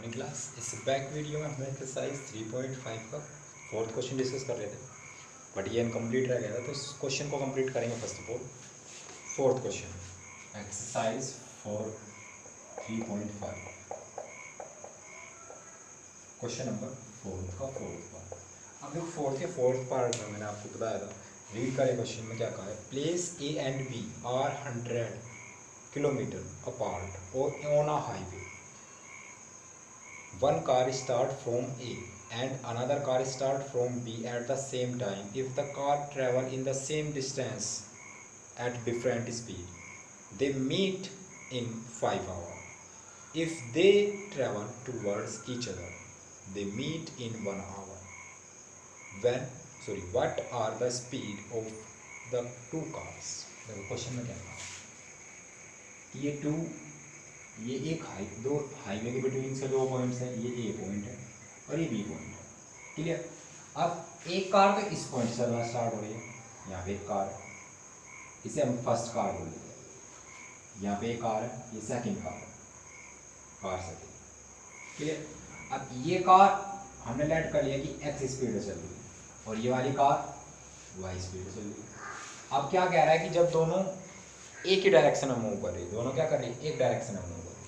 Morning class. इस back video में हमने एक्सरसाइज 3.5 का फोर्थ क्वेश्चन डिस्कस कर रहे थे, बट ये इनकम्प्लीट रह गया था, तो इस क्वेश्चन को कंप्लीट करेंगे। First of all fourth question exercise 3.5 question number fourth का फोर्थ पार्ट। अब देखो फोर्थ पार्ट में मैंने आपको बताया था, रीड करें क्वेश्चन में क्या कहा है। Place A and B are 100 kilometer apart or on a highway. One car start from A and another car start from B at the same time. If the car travel in the same distance at different speed, they meet in 5 hours. If they travel towards each other, they meet in 1 hour. What are the speed of the two cars? देखो question में क्या कहा, ये एक दो highway के between से दो पॉइंट्स हैं, ये ए पॉइंट है और ये बी पॉइंट है। क्लियर। अब एक कार तो इस पॉइंट से स्टार्ट हो रही है, यहाँ पे एक कार है, इसे हम फर्स्ट कार बोल देते हैं। यहाँ पे एक कार है, ये सेकंड कार है, कार सेकंड। क्लियर। अब ये कार हमने लेट कर लिया कि एक्स स्पीड से चल रही है और ये वाली कार वाई स्पीड से चल रही है। अब क्या कह रहा है कि जब दोनों एक ही डायरेक्शन में मूव कर रही है, दोनों क्या कर रही है, एक डायरेक्शन में मूव कर रही है,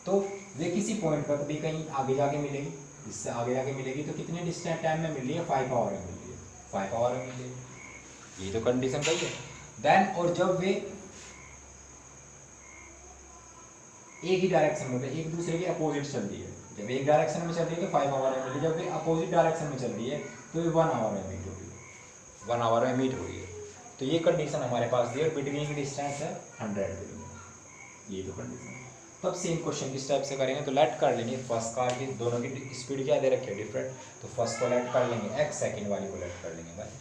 तो वे किसी पॉइंट पर कभी कहीं आगे जाके मिलेगी, इससे आगे जाके मिलेगी, तो कितने डिस्टेंस टाइम में मिल रही है, 5 आवर में मिल रही है, 5 आवर में मिल रही है। ये तो कंडीशन सही है। देन और जब वे एक ही डायरेक्शन में, एक दूसरे के अपोजिट चल रही है, जब एक डायरेक्शन में चल रही है तो 5 आवर में मिल रही है, जब वे अपोजिट डायरेक्शन में चल रही है तो ये 1 आवर में मीट हो रही है, 1 आवर में मीट हो रही है। तो ये कंडीशन हमारे पास दी और बिटवीन की डिस्टेंस है 100 किलोमीटर, ये तो कंडीशन है। तो अब सेम क्वेश्चन किस टाइप से करेंगे, तो लेट कर लेंगे फर्स्ट कार की, दोनों की स्पीड क्या दे रखी है, डिफरेंट, तो फर्स्ट को लेट कर लेंगे एक्स, सेकंड वाली को लेट कर लेंगे भाई।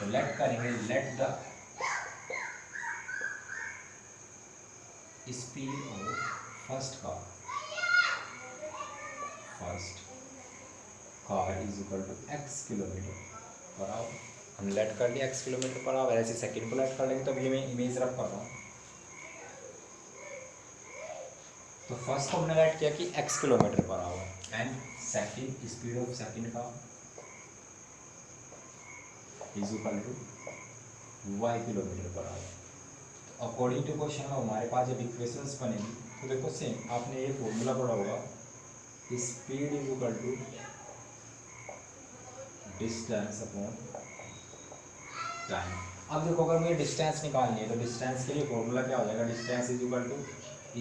तो लेट करेंगे, let the speed of first car is equal to x kilometre per hour. हम लेट कर लिया x किलोमीटर पर आवर, ऐसे सेकंड को लेट कर लेंगे। तो अभी मैं इमेज रख कर रहा हूँ, तो फर्स्ट को हमने लेट किया कि x kilometre per hour and second speed of second का is equal to y kilometre per hour. तो अकॉर्डिंग टू क्वेश्चन में हमारे पास जब इक्वेशंस बनेगी तो देखो सेम आपने ये फॉर्मूला पढ़ा होगा, speed is equal to distance upon time. अब देखो अगर मुझे डिस्टेंस निकालनी है तो डिस्टेंस के लिए फॉर्मूला क्या हो जाएगा, distance is equal to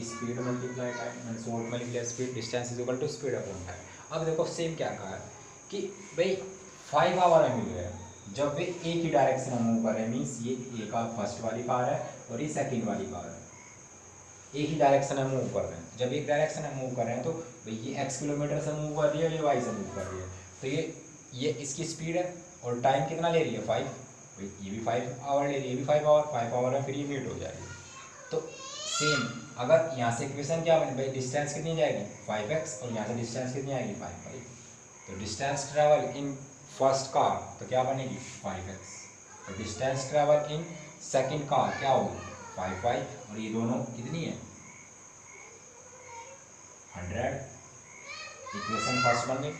speed multiply time, मैंने शॉर्ट में लिख लिया speed, distance is equal to speed upon time. अब देखो सेम क्या कहा है कि भाई 5 आवर में मिल गया जब वे एक ही डायरेक्शन में मूव कर रहे हैं, मीन्स ये एक फर्स्ट वाली कार है और ये सेकेंड वाली कार है, एक ही डायरेक्शन में मूव कर रहे हैं। जब एक डायरेक्शन में मूव कर रहे हैं तो भाई ये x किलोमीटर से मूव कर रही है, ये y से मूव कर रही है, तो ये इसकी स्पीड है और टाइम कितना ले रही है 5, ये भी 5 आवर ले रही है, ये भी 5 आवर है, फिर ये मीट हो जाएगी। तो सेम अगर यहाँ से इक्वेशन क्या बने, भाई डिस्टेंस कितनी जाएगी 5x और यहाँ से डिस्टेंस कितनी आएगी 5y, तो distance travel in first car तो क्या बनेगी 5x, और distance travel in second car क्या होगी 5y, और ये दोनों कितनी है 100। इक्वेशन फर्स्ट बन गई।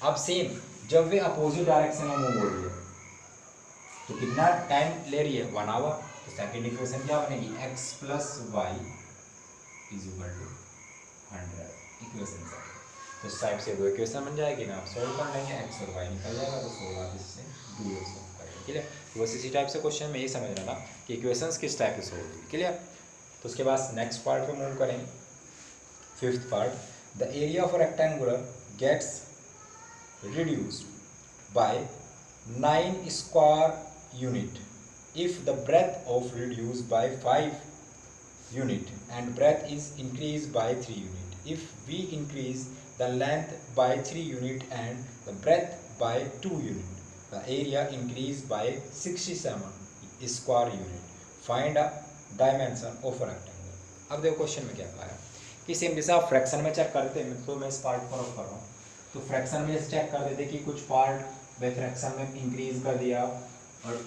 अब सेम जब वे अपोजिट डायरेक्शन में मूव हो रही है तो कितना टाइम ले रही है 1 आवर, तो सेकंड इक्वेशन क्या बनेगी x plus y is equal to 100। Equation से तो इस टाइप से दो इक्वेशन बन जाएगी ना, आप सोल्व कर लेंगे, x और y निकल जाएगा, तो 16 इससे दूर सोल्व करेंगे। क्लियर। तो बस इसी टाइप से क्वेश्चन में यही समझ रहा था कि इक्वेशंस किस टाइप से सोल्व होगी। क्लियर। तो उसके बाद नेक्स्ट पार्ट पे मूव करेंगे, fifth part. The area of rectangular gets reduced by 9 square unit if the breadth of reduced by 5 unit and breadth is increased by 3 unit. If we increase the length by 3 unit and the breadth by 2 unit, the area increased by 67 square unit. Find a dimension of a rectangle. अब देखो question में क्या कहा है कि same जैसे आप fraction में चेक करते हैं, तो मैं इस पार्ट पर कर रहा हूँ, तो फ्रैक्शन में जैसे चेक कर देते कि कुछ पार्ट वे फ्रैक्शन में इंक्रीज कर दिया, और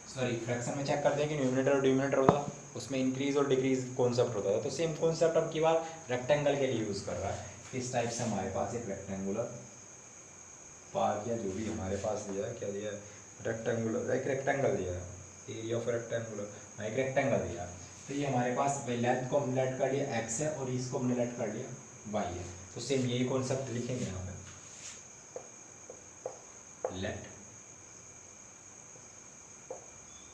फ्रैक्शन में चेक करते हैं कि न्यूमरेटर और डिनोमिनेटर होता उसमें इंक्रीज और डिक्रीज कॉन्सेप्ट होता था। तो सेम कॉन्सेप्ट अब की बार रेक्टेंगल के लिए यूज़ कर रहा है इस टाइप से हमारे पास एक रेक्टेंगुलर पार्क या जो भी हमारे पास दिया है, क्या दिया है, रेक्टेंगुलर, एक रेक्टेंगल दिया है, एरिया ऑफ रेक्टेंगुलर, एक रेक्टेंगल दिया है। तो ये हमारे पास लेंथ को हमने लेट कर लिया एक्स है और इसको हमने लेट कर लिया वाई है। तो सेम यही कॉन्सेप्ट लिखेंगे यहाँ पे, let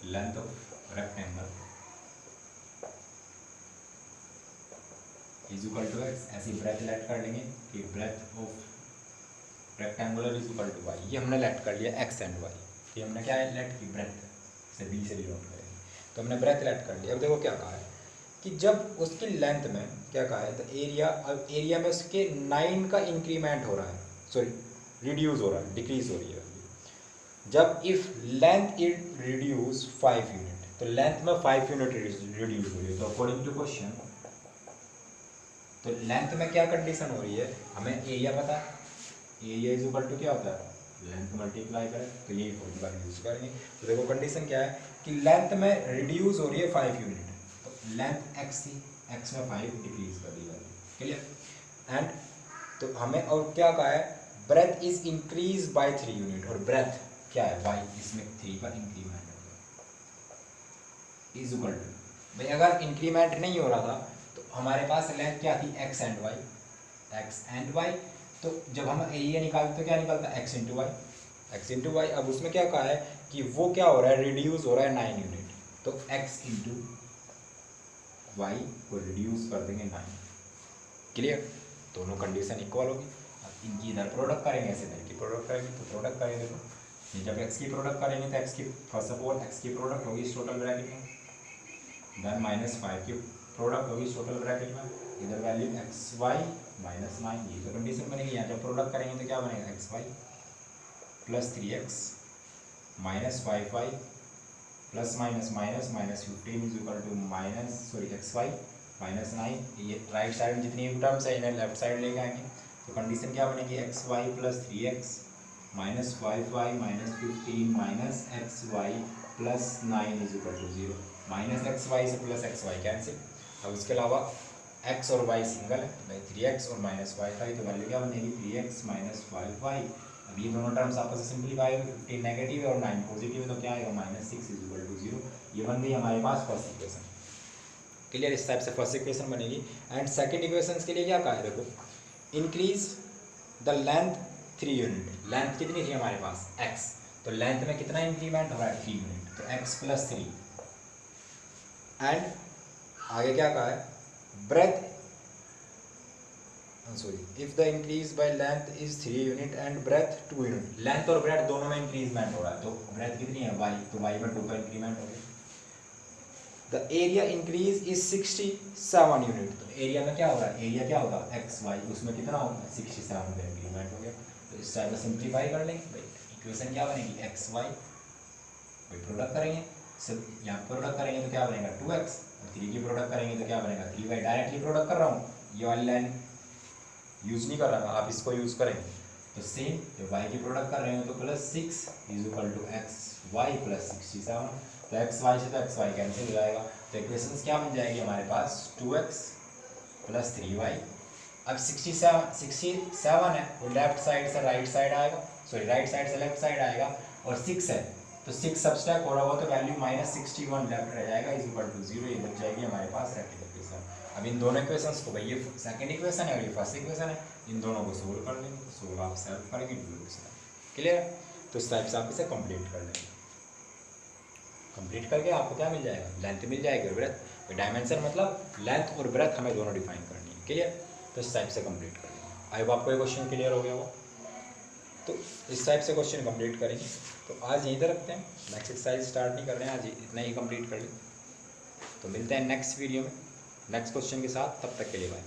length of rectangle is equal to x. ऐसी ब्रेथ लेट कर लेंगे कि breadth of rectangular is equal to y. ये हमने लेट कर लिया एक्स एंड वाई। ये हमने क्या है लेट की ब्रेथ से बी से डिनोट करेंगे, तो हमने ब्रेथ लेट कर लिया। अब देखो क्या कहा है कि जब उसकी लेंथ में क्या कहा है, तो एरिया, अब एरिया में उसके 9 का इंक्रीमेंट हो रहा है, सॉरी रिड्यूस हो रहा है, डिक्रीज हो रही है। जब if length is reduce 5 unit, तो लेंथ में 5 यूनिट रिड्यूस हो रही है। तो अकॉर्डिंग टू क्वेश्चन, तो लेंथ में क्या कंडीशन हो रही है, हमें एरिया पता है, एरिया इज इक्वल टू क्या होता है, लेंथ मल्टीप्लाई करें, तो यही फॉर्मूला यूज करेंगे। तो देखो कंडीशन क्या है कि लेंथ में रिड्यूस हो रही है 5 यूनिट, तो लेंथ एक्स थी, एक्स में 5 डिक्रीज कर दी वैल्यू, क्लियर। एंड तो हमें और क्या कहा है, breadth is increase by 3 unit, और ब्रेथ क्या है वाई, इसमें 3 का इंक्रीमेंट हो गया इज इक्वल टू, भाई अगर इंक्रीमेंट नहीं हो रहा था तो हमारे पास लेंथ क्या थी x and y, x and y. तो जब हम एरिया निकालते तो क्या निकलता है x into y, x into y. अब उसमें क्या कहा है कि वो क्या हो रहा है, रिड्यूस हो रहा है 9 यूनिट, तो एक्स इंटू वाई को रिड्यूस कर देंगे 9, क्लियर। दोनों कंडीशन इक्वल होगी। अब इनकी इधर प्रोडक्ट करेंगे, ऐसे इधर की प्रोडक्ट करेंगे, तो प्रोडक्ट करेंगे, देखो जब एक्स की प्रोडक्ट करेंगे तो एक्स की फर्स्ट ऑफ ऑल एक्स की प्रोडक्ट होगी इस टोटल ब्रैकेट में, देन -5 की प्रोडक्ट होगी इस टोटल ब्रैकेट में, इधर वैल्यू एक्स वाई -9, ये तो कंडीशन बनेगी। यहाँ जब प्रोडक्ट करेंगे तो क्या बनेगा, x y plus 3x -5y plus minus minus -15 is equal to x y -9। ये राइट साइड में जितनी भी टर्म्स है इन्हें लेफ्ट साइड लेके आएंगे, तो कंडीशन क्या बनेगी, x y plus 3x -5y -15 x y plus 9 is equal to 0। Minus x y से प्लस एक्स वाई कैंसिल। अब उसके अलावा x और y सिंगल है, भाई 3x और -5y, तो वैल्यू क्या बनेगी 3x -5y। अब ये दोनों टर्म्स आपस में सिंप्लीफाई होगी, 15 नेगेटिव है और 9 पॉजिटिव है, तो क्या आएगा -6 इज इक्वल टू 0। ये बन गई हमारे पास फर्स्ट इक्वेशन, क्लियर। इस टाइप से फर्स्ट इक्वेशन बनेगी। एंड सेकंड इक्वेशन के लिए क्या कहा है, देखो increase the length 3 unit. Length कितनी थी हमारे पास x, तो लेंथ में कितना इंक्रीमेंट हो रहा है 3 यूनिट, तो x प्लस 3। एंड आगे क्या कहा है, breadth, sorry if the increase by length is 3 unit and breadth 2 unit. Length और ब्रेथ दोनों में इंक्रीजमेंट हो रहा है, तो ब्रेथ कितनी है y, तो y में 2 का इंक्रीमेंट हो गया। The area increase is 67 unit, तो एरिया में क्या हो रहा है, एरिया क्या होगा एक्स वाई, उसमें कितना होगा 67 का इंक्रीमेंट हो गया। तो इस टाइप में सिंप्लीफाई कर लेंगे, भाई इक्वेशन क्या बनेगी एक्स वाई, भाई प्रोडक्ट करेंगे, सब यहाँ प्रोडक्ट करेंगे तो क्या बनेगा 2x, और 3 की प्रोडक्ट करेंगे तो क्या बनेगा 3y। डायरेक्टली प्रोडक्ट कर रहा हूँ, ये वाली लाइन यूज़ नहीं कर रहा, आप इसको यूज़ करेंगे। तो सेम जब y की प्रोडक्ट कर रहे हो तो +6 is equal to x y plus 67, तो एक्स वाई से तो एक्स वाई कैंसिल हो जाएगा। तो इक्वेशन क्या बन जाएगी हमारे पास 2x प्लस 3y। अब 67 है, वो लेफ्ट साइड से राइट साइड आएगा, सॉरी राइट साइड से लेफ्ट साइड आएगा, और 6 है तो 6 सब्सट्रैक्ट हो रहा होगा तो वैल्यू -61 लेफ्ट रह जाएगा इज इक्वल टू 0। ये बच जाएगी हमारे पास रेक्टेंगल इक्वेशन। अब इन दोनों इक्वेशंस को, भाई ये सेकंड इक्वेशन है और ये फर्स्ट इक्वेशन है, इन दोनों को सोल्व कर लेंगे, सोल्व आप सॉल्व करेंगे क्लियर। तो इस टाइप से आप इसे कंप्लीट कर लेंगे, कंप्लीट करके आपको क्या मिल जाएगा, लेंथ मिल जाएगी और ब्रेथ। डायमेंशन मतलब लेंथ और ब्रेथ हमें दोनों डिफाइन करनी है, क्लियर। तो इस टाइप से कंप्लीट कर लेंगे। आई होप आपको ये क्वेश्चन क्लियर हो गया हो। तो इस टाइप से क्वेश्चन कंप्लीट करेंगे। तो आज यहीं तक रखते हैं, नेक्स्ट एक्सरसाइज स्टार्ट नहीं कर रहे हैं, आज इतना ही कंप्लीट कर लें। तो मिलते हैं नेक्स्ट वीडियो में नेक्स्ट क्वेश्चन के साथ, तब तक के लिए बाय।